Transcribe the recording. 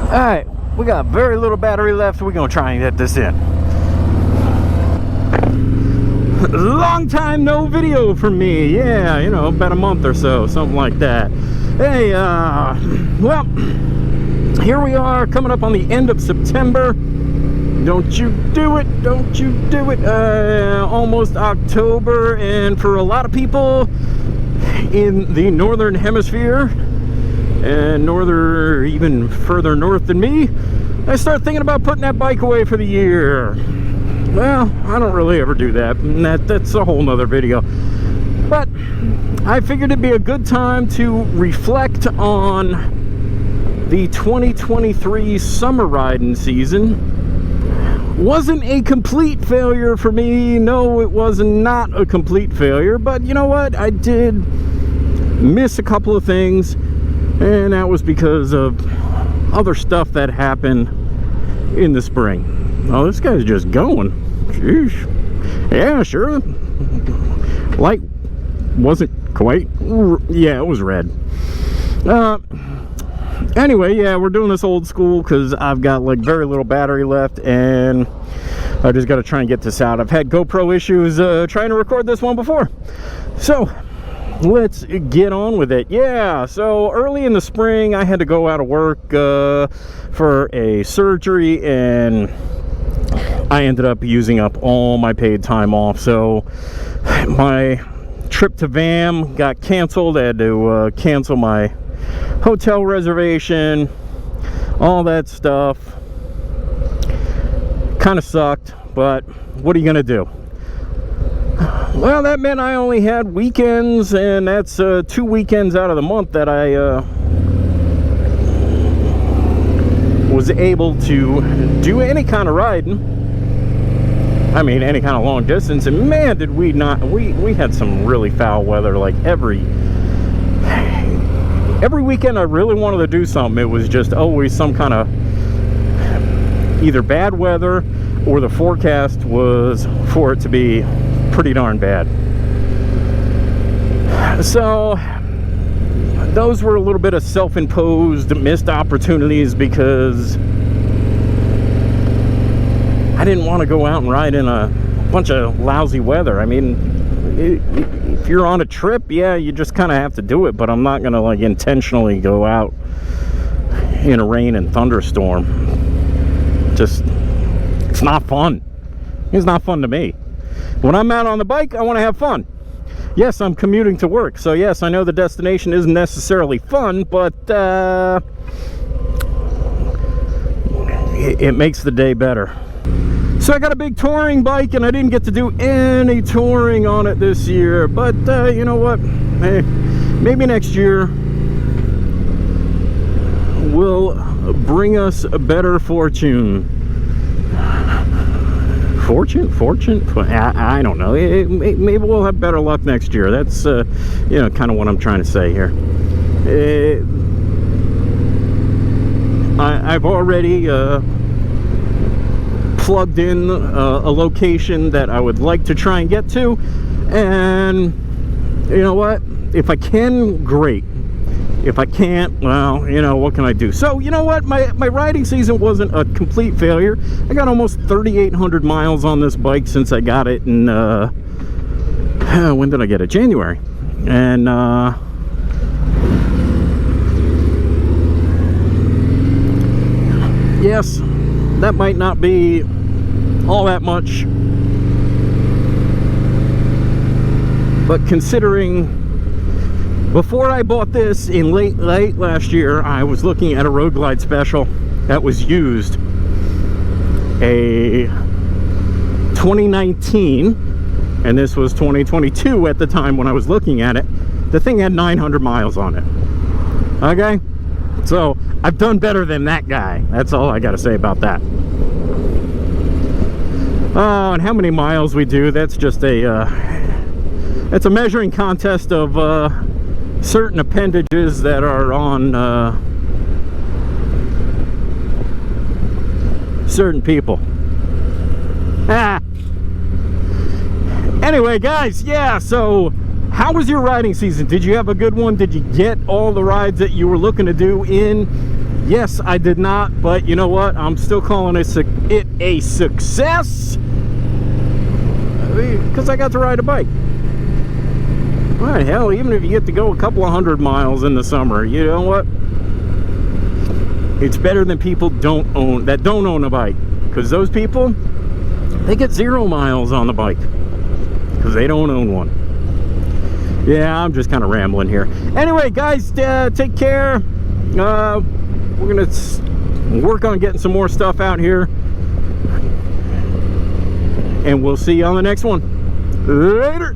Alright, we got very little battery left, so we're gonna try and get this in. Long time no video from me. Yeah, you know, about a month or so, something like that. Hey, well, here we are coming up on the end of September. Don't you do it, don't you do it. Almost October, and for a lot of people in the northern hemisphere and even further north than me, I start thinking about putting that bike away for the year. Well, I don't really ever do that, and that's a whole nother video. But I figured it'd be a good time to reflect on the 2023 summer riding season. Wasn't a complete failure for me. No, it was not a complete failure, but you know what? I did miss a couple of things, and that was because of other stuff that happened in the spring. Oh, this guy's just going. Sheesh. Yeah, sure. Light wasn't quite. Yeah, it was red. Anyway, yeah, we're doing this old school because I've got like very little battery left, and I just got to try and get this out. I've had GoPro issues trying to record this one before. So let's get on with it. Yeah, so early in the spring I had to go out of work for a surgery, and I ended up using up all my paid time off. So my trip to VAM got canceled. I had to cancel my hotel reservation, all that stuff. Kind of sucked, but what are you gonna do? Well, that meant I only had weekends, and that's 2 weekends out of the month that I was able to do any kind of riding. I mean, any kind of long distance. And man, did we not, we had some really foul weather. Like every weekend I really wanted to do something, it was just always some kind of either bad weather, or the forecast was for it to be pretty darn bad. So those were a little bit of self-imposed missed opportunities, because I didn't want to go out and ride in a bunch of lousy weather. I mean, if you're on a trip, yeah, you just kind of have to do it, but I'm not gonna like intentionally go out in a rain and thunderstorm. Just, it's not fun. It's not fun to me. When I'm out on the bike, I want to have fun. Yes, I'm commuting to work, so yes, I know the destination isn't necessarily fun, but it makes the day better. So I got a big touring bike, and I didn't get to do any touring on it this year, but you know what, hey, maybe next year will bring us a better fortune. Fortune? I don't know. Maybe we'll have better luck next year. That's you know, kind of what I'm trying to say here. I've already plugged in a location that I would like to try and get to, and you know what, if I can, great. If I can't, well, you know, what can I do? So you know what, my riding season wasn't a complete failure. I got almost 3,800 miles on this bike since I got it in when did I get it? January. And yes, that might not be all that much, but considering before I bought this in late last year, I was looking at a Road Glide special that was used, a 2019, and this was 2022 at the time when I was looking at it. The thing had 900 miles on it. Okay, so I've done better than that guy. That's all I gotta say about that. Oh, and how many miles we do, that's just it's a measuring contest of certain appendages that are on certain people. Anyway, guys, yeah, so how was your riding season? Did you have a good one? Did you get all the rides that you were looking to do in Yes, I did not, but you know what? I'm still calling it a success because I got to ride a bike. Well, hell, even if you get to go a couple of 100 miles in the summer, you know what? It's better than people that don't own a bike, because those people, they get 0 miles on the bike because they don't own one. Yeah, I'm just kind of rambling here. Anyway, guys, take care. We're gonna work on getting some more stuff out here, and we'll see you on the next one. Later.